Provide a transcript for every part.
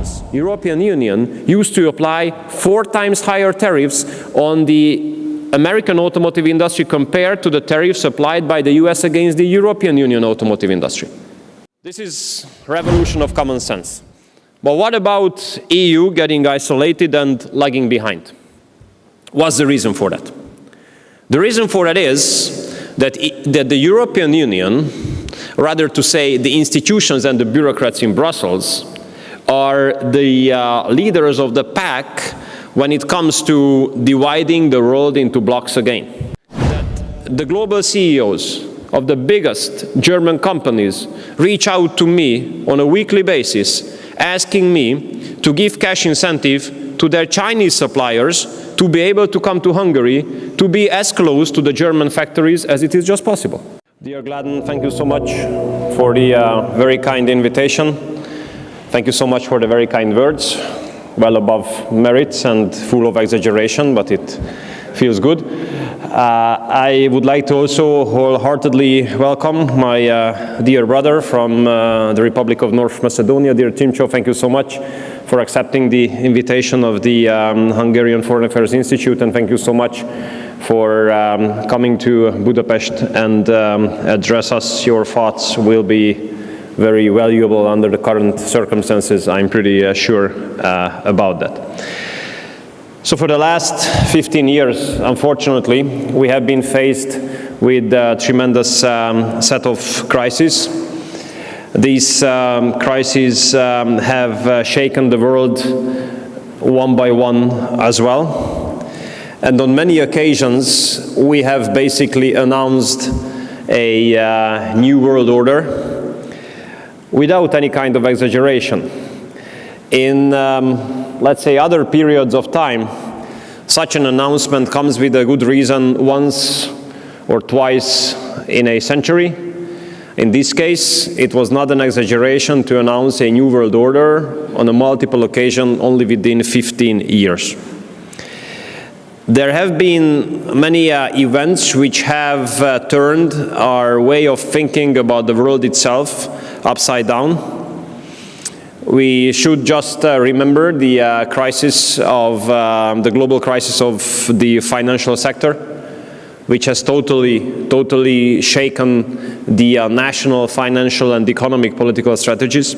instance, European Union used to apply 4 times higher tariffs on the American automotive industry compared to the tariffs applied by the US against the European Union automotive industry. This is revolution of common sense. But what about EU getting isolated and lagging behind? What's the reason for that? The reason for that is that the European Union, rather to say the institutions and the bureaucrats in Brussels, are the leaders of the pack when it comes to dividing the world into blocks again. That the global CEOs of the biggest German companies reach out to me on a weekly basis, asking me to give cash incentive to their Chinese suppliers to be able to come to Hungary, to be as close to the German factories as it is just possible. Dear Gladden, thank you so much for the very kind invitation. Thank you so much for the very kind words, well above merits and full of exaggeration, but it feels good. I would like to also wholeheartedly welcome my dear brother from the Republic of North Macedonia, dear Timcho. Thank you so much for accepting the invitation of the Hungarian Foreign Affairs Institute, and thank you so much for coming to Budapest and address us. Your thoughts will be very valuable under the current circumstances. I'm pretty sure about that. So for the last 15 years, unfortunately, we have been faced with a tremendous set of crises. These crises have shaken the world one by one as well. And on many occasions, we have basically announced a new world order without any kind of exaggeration. In, let's say, other periods of time, such an announcement comes with a good reason once or twice in a century. In this case, it was not an exaggeration to announce a new world order on a multiple occasion only within 15 years. There have been many events which have turned our way of thinking about the world itself upside down. We should just remember the crisis of the global crisis of the financial sector, which has totally shaken the national financial and economic political strategies.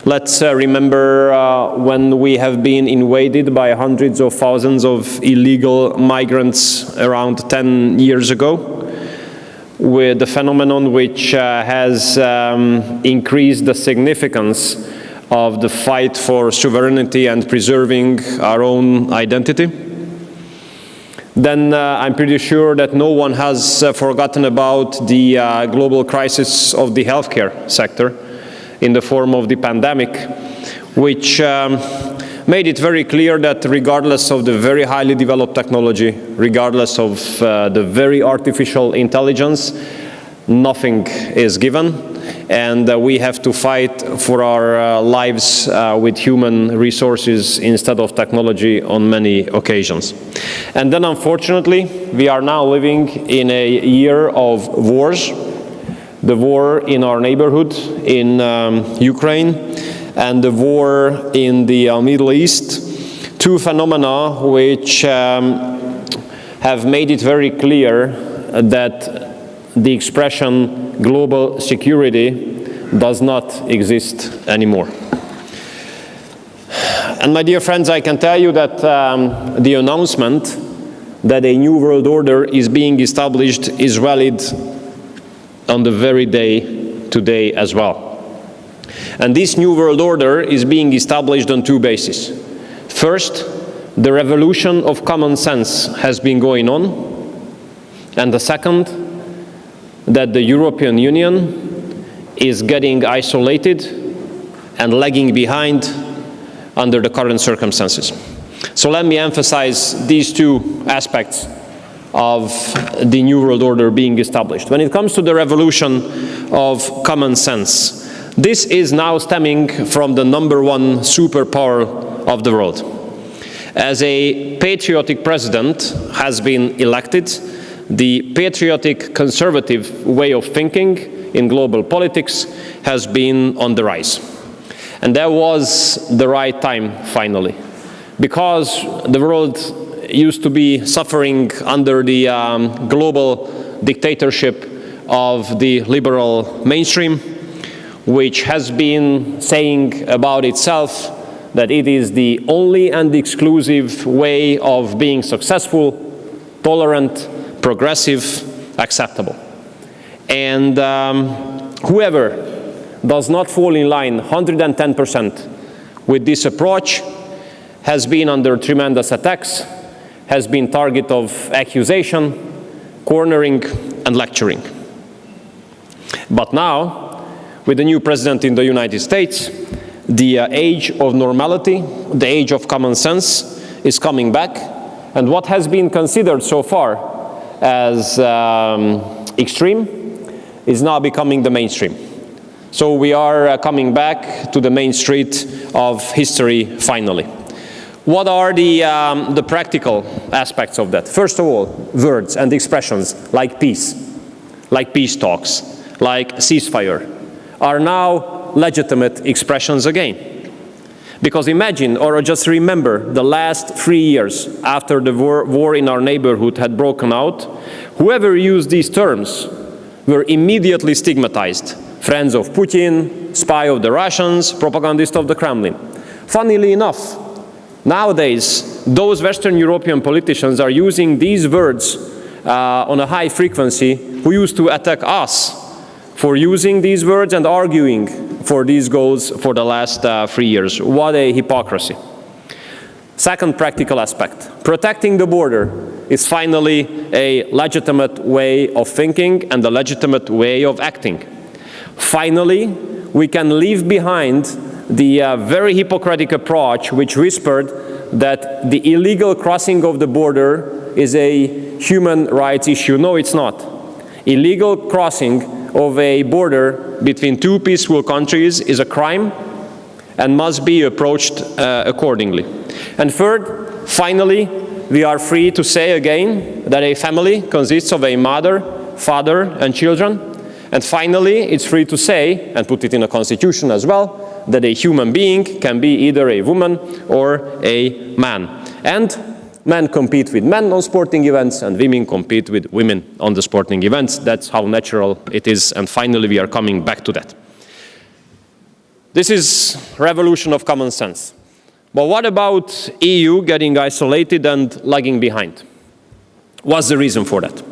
Let's remember when we have been invaded by hundreds of thousands of illegal migrants around 10 years ago, with the phenomenon which has increased the significance of the fight for sovereignty and preserving our own identity. Then I'm pretty sure that no one has forgotten about the global crisis of the healthcare sector in the form of the pandemic, which made it very clear that regardless of the very highly developed technology, regardless of the very artificial intelligence, nothing is given, and we have to fight for our lives with human resources instead of technology on many occasions. And then unfortunately, we are now living in a year of wars. The war in our neighborhood in Ukraine and the war in the Middle East, two phenomena which have made it very clear that the expression global security does not exist anymore. And my dear friends, I can tell you that the announcement that a new world order is being established is valid on the very day today as well. And this new world order is being established on two bases. First, the revolution of common sense has been going on, and the second, that the European Union is getting isolated and lagging behind under the current circumstances. So let me emphasize these two aspects of the New World Order being established. When it comes to the revolution of common sense, this is now stemming from the #1 superpower of the world. As a patriotic president has been elected, the patriotic conservative way of thinking in global politics has been on the rise. And that was the right time, finally, because the world used to be suffering under the global dictatorship of the liberal mainstream, which has been saying about itself that it is the only and exclusive way of being successful, tolerant, progressive, acceptable. And whoever does not fall in line 110% with this approach has been under tremendous attacks, has been target of accusation, cornering, and lecturing. But now, with the new president in the United States, the age of normality, the age of common sense is coming back, and what has been considered so far as extreme is now becoming the mainstream. So we are coming back to the main street of history finally. What are the practical aspects of that? First of all, words and expressions like peace talks, like ceasefire, are now legitimate expressions again. Because imagine, or just remember, the last 3 years after the war in our neighborhood had broken out, whoever used these terms were immediately stigmatized. Friends of Putin, spy of the Russians, propagandist of the Kremlin. Funnily enough, nowadays, those Western European politicians are using these words on a high frequency who used to attack us for using these words and arguing for these goals for the last 3 years. What a hypocrisy. Second practical aspect, protecting the border is finally a legitimate way of thinking and a legitimate way of acting. Finally, we can leave behind the very hypocritical approach which whispered that the illegal crossing of the border is a human rights issue. No, it's not. Illegal crossing of a border between two peaceful countries is a crime and must be approached accordingly. And third, finally, we are free to say again that a family consists of a mother, father, and children. And finally, it's free to say, and put it in a constitution as well, that a human being can be either a woman or a man. And men compete with men on sporting events, and women compete with women on the sporting events. That's how natural it is, and finally we are coming back to that. This is revolution of common sense. But what about EU getting isolated and lagging behind? What's the reason for that?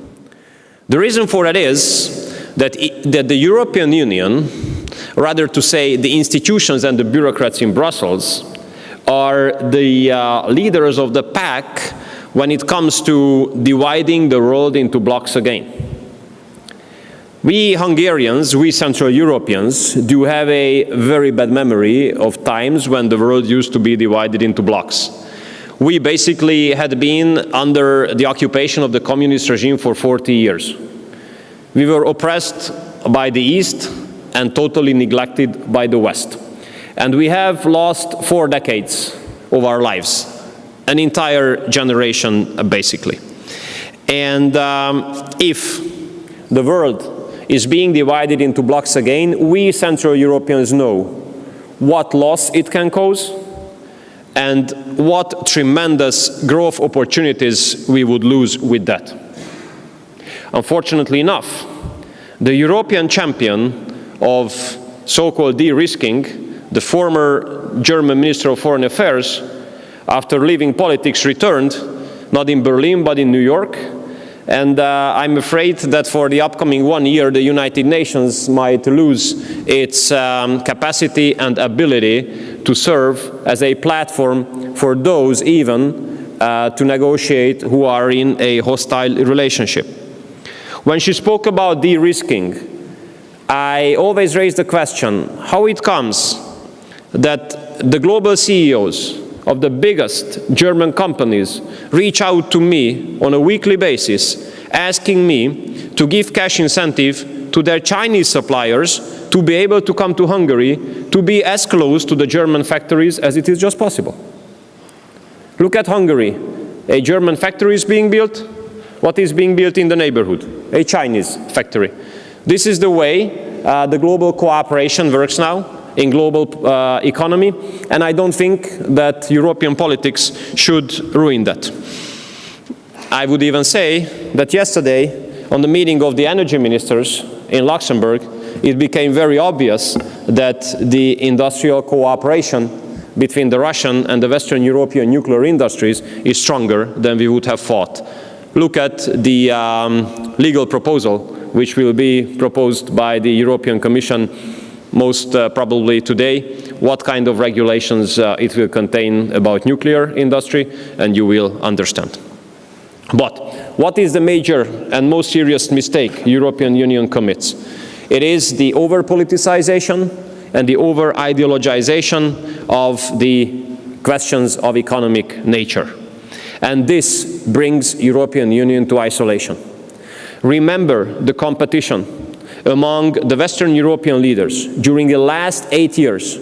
The reason for that is that the European Union, rather to say the institutions and the bureaucrats in Brussels, are the leaders of the pack when it comes to dividing the world into blocks again. We Hungarians, we Central Europeans, do have a very bad memory of times when the world used to be divided into blocks. We basically had been under the occupation of the communist regime for 40 years. We were oppressed by the East and totally neglected by the West. And we have lost 4 decades of our lives, an entire generation basically. And if the world is being divided into blocks again, we Central Europeans know what loss it can cause and what tremendous growth opportunities we would lose with that. Unfortunately enough, the European champion of so-called de-risking, the former German Minister of Foreign Affairs, after leaving politics returned, not in Berlin but in New York, and I'm afraid that for the upcoming 1 year the United Nations might lose its capacity and ability to serve as a platform for those even to negotiate who are in a hostile relationship. When she spoke about de-risking, I always raise the question how it comes that the global CEOs of the biggest German companies reach out to me on a weekly basis asking me to give cash incentive to their Chinese suppliers to be able to come to Hungary to be as close to the German factories as it is just possible. Look at Hungary. A German factory is being built. What is being built in the neighborhood? A Chinese factory. This is the way the global cooperation works now. in global economy, and I don't think that European politics should ruin that. I would even say that yesterday, on the meeting of the energy ministers in Luxembourg, it became very obvious that the industrial cooperation between the Russian and the Western European nuclear industries is stronger than we would have thought. Look at the legal proposal, which will be proposed by the European Commission most probably today, what kind of regulations it will contain about nuclear industry, and you will understand. But what is the major and most serious mistake the European Union commits? It is the over-politicization and the over-ideologization of the questions of economic nature. And this brings European Union to isolation. Remember the competition among the Western European leaders during the last 8 years,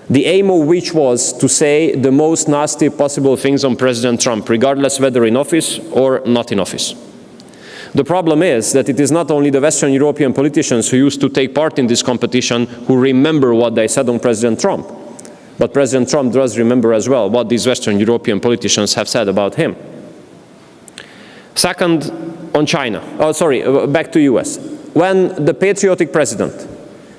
the aim of which was to say the most nasty possible things on President Trump, regardless whether in office or not in office. The problem is that it is not only the Western European politicians who used to take part in this competition who remember what they said on President Trump, but President Trump does remember as well what these Western European politicians have said about him. Second, on China. Oh, sorry, back to US. When the patriotic president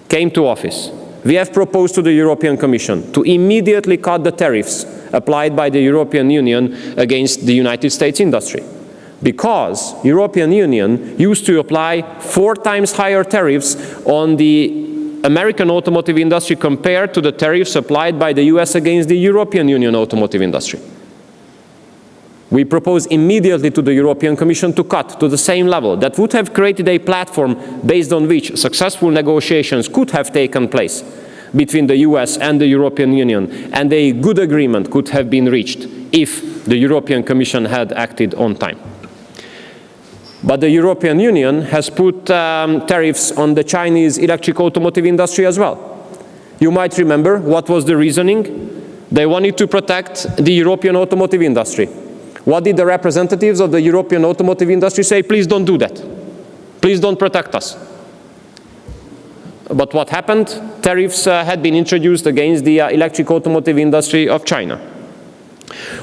came to office, we have proposed to the European Commission to immediately cut the tariffs applied by the European Union against the United States industry, because the European Union used to apply 4 times higher tariffs on the American automotive industry compared to the tariffs applied by the US against the European Union automotive industry. We propose immediately to the European Commission to cut to the same level. That would have created a platform based on which successful negotiations could have taken place between the US and the European Union, and a good agreement could have been reached if the European Commission had acted on time. But the European Union has put tariffs on the Chinese electric automotive industry as well. You might remember what was the reasoning. They wanted to protect the European automotive industry. What did the representatives of the European automotive industry say? Please don't do that. Please don't protect us. But what happened? Tariffs had been introduced against the electric automotive industry of China.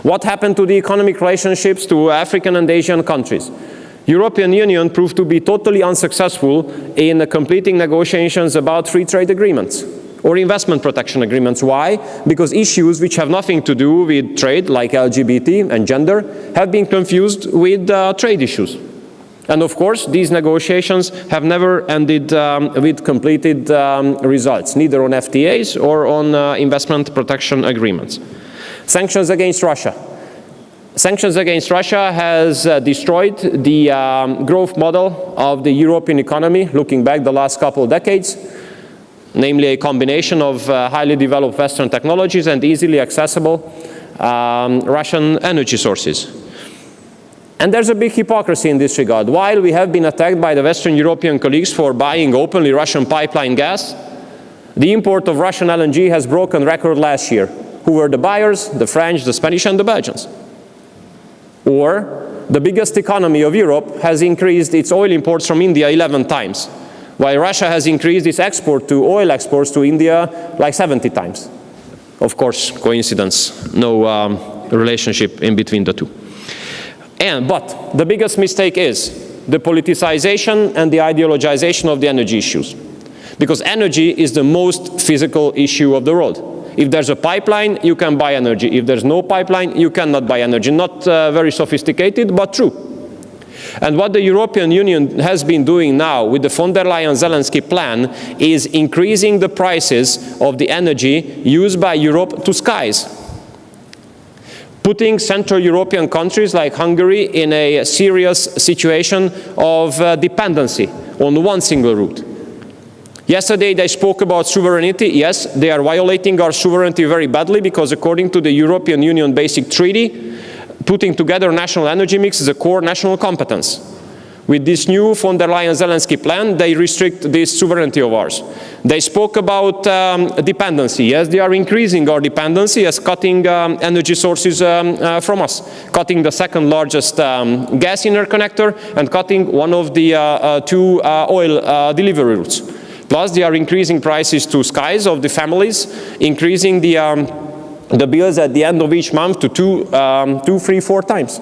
What happened to the economic relationships to African and Asian countries? European Union proved to be totally unsuccessful in completing negotiations about free trade agreements or investment protection agreements. Why? Because issues which have nothing to do with trade, like LGBT and gender, have been confused with trade issues. And of course, these negotiations have never ended with completed results, neither on FTAs or on investment protection agreements. Sanctions against Russia. Sanctions against Russia has destroyed the growth model of the European economy, looking back the last couple of decades, namely a combination of highly developed Western technologies and easily accessible Russian energy sources. And there's a big hypocrisy in this regard. While we have been attacked by the Western European colleagues for buying openly Russian pipeline gas, the import of Russian LNG has broken record last year. Who were the buyers? The French, the Spanish, and the Belgians. Or the biggest economy of Europe has increased its oil imports from India 11 times, while Russia has increased its oil exports to India like 70 times. Of course, coincidence, no relationship in between the two. But the biggest mistake is the politicization and the ideologization of the energy issues. Because energy is the most physical issue of the world. If there's a pipeline, you can buy energy. If there's no pipeline, you cannot buy energy. Not very sophisticated, but true. And what the European Union has been doing now with the von der Leyen-Zelensky plan is increasing the prices of the energy used by Europe to skies, putting Central European countries like Hungary in a serious situation of dependency on one single route. Yesterday they spoke about sovereignty. Yes, they are violating our sovereignty very badly, because according to the European Union Basic Treaty, putting together national energy mix is a core national competence. With this new von der Leyen-Zelensky plan, they restrict this sovereignty of ours. They spoke about dependency. Yes, they are increasing our dependency as cutting energy sources from us, cutting the second largest gas interconnector and cutting one of the two oil delivery routes. Plus, they are increasing prices to skies of the families, increasing the bills at the end of each month to 2, 3, 4 times.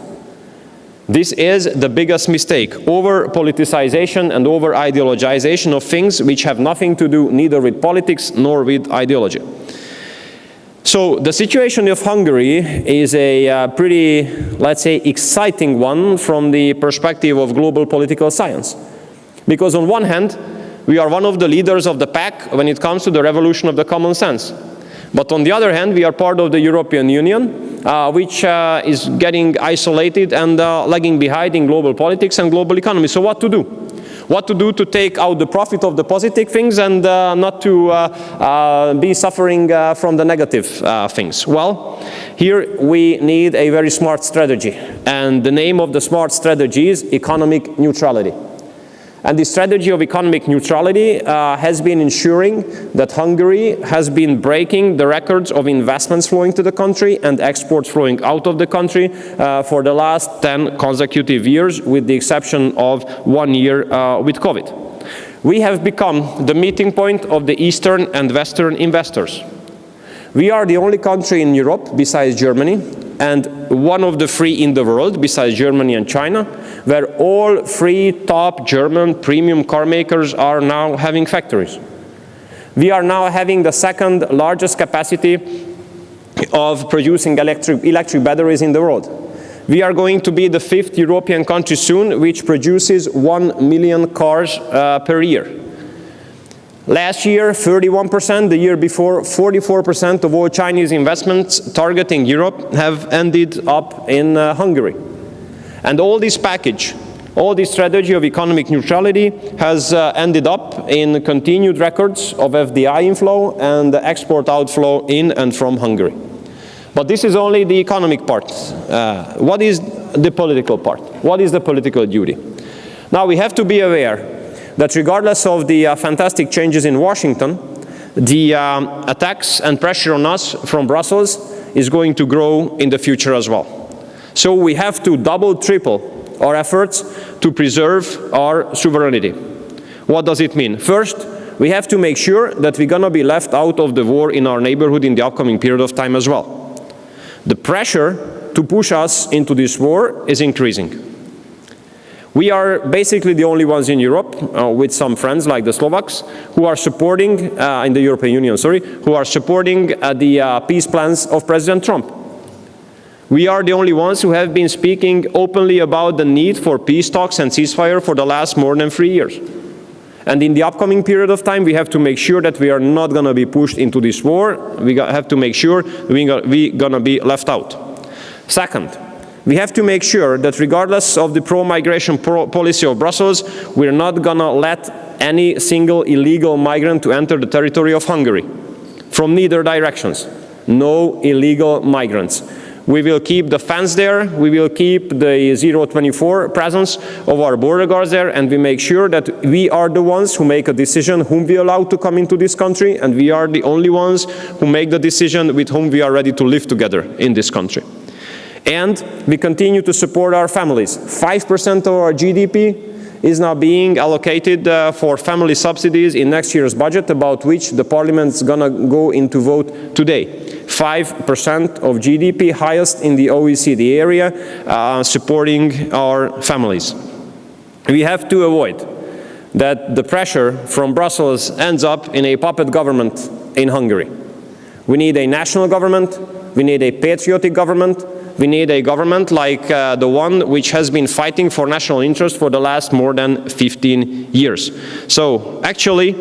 This is the biggest mistake, over-politicization and over-ideologization of things which have nothing to do neither with politics nor with ideology. So the situation of Hungary is a pretty, let's say, exciting one from the perspective of global political science. Because on one hand, we are one of the leaders of the pack when it comes to the revolution of the common sense. But on the other hand, we are part of the European Union, which is getting isolated and lagging behind in global politics and global economy. So what to do? What to do to take out the profit of the positive things and not to be suffering from the negative things? Well, here we need a very smart strategy. And the name of the smart strategy is economic neutrality. And the strategy of economic neutrality has been ensuring that Hungary has been breaking the records of investments flowing to the country and exports flowing out of the country for the last 10 consecutive years, with the exception of 1 year with COVID. We have become the meeting point of the Eastern and Western investors. We are the only country in Europe, besides Germany, and one of the 3 in the world, besides Germany and China, where all 3 top German premium car makers are now having factories. We are now having the 2nd largest capacity of producing electric batteries in the world. We are going to be the 5th European country soon which produces 1 million cars per year. Last year, 31%, the year before, 44% of all Chinese investments targeting Europe have ended up in Hungary. And all this package, all this strategy of economic neutrality has ended up in continued records of FDI inflow and export outflow in and from Hungary. But this is only the economic part. What is the political part? What is the political duty? Now we have to be aware that regardless of the fantastic changes in Washington, the attacks and pressure on us from Brussels is going to grow in the future as well. So we have to double, triple our efforts to preserve our sovereignty. What does it mean? First, we have to make sure that we're going to be left out of the war in our neighborhood in the upcoming period of time as well. The pressure to push us into this war is increasing. We are basically the only ones in Europe, with some friends like the Slovaks, who are supporting, in the European Union, who are supporting the peace plans of President Trump. We are the only ones who have been speaking openly about the need for peace talks and ceasefire for the last more than 3 years. And in the upcoming period of time, we have to make sure that we are not going to be pushed into this war. We have to make sure we're going to be left out. Second, we have to make sure that regardless of the pro-migration policy of Brussels, we're not going to let any single illegal migrant to enter the territory of Hungary from neither directions. No illegal migrants. We will keep the fence there, we will keep the 024 presence of our border guards there, and we make sure that we are the ones who make a decision whom we allow to come into this country, and we are the only ones who make the decision with whom we are ready to live together in this country. And we continue to support our families. 5% of our GDP is now being allocated for family subsidies in next year's budget, about which the Parliament is going to go into vote today. 5% of GDP, highest in the OECD area, supporting our families. We have to avoid that the pressure from Brussels ends up in a puppet government in Hungary. We need a national government, we need a patriotic government, we need a government like the one which has been fighting for national interest for the last more than 15 years. So actually,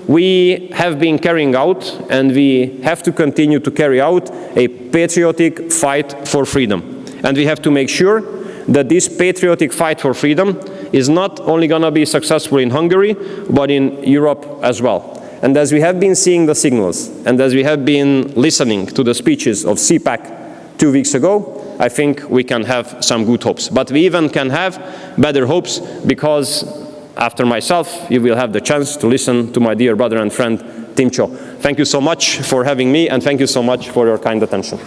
we have been carrying out, and we have to continue to carry out, a patriotic fight for freedom. And we have to make sure that this patriotic fight for freedom is not only going to be successful in Hungary, but in Europe as well. And as we have been seeing the signals, and as we have been listening to the speeches of CPAC 2 weeks ago, I think we can have some good hopes. But we even can have better hopes, because after myself, you will have the chance to listen to my dear brother and friend, Timcho. Thank you so much for having me, and thank you so much for your kind attention.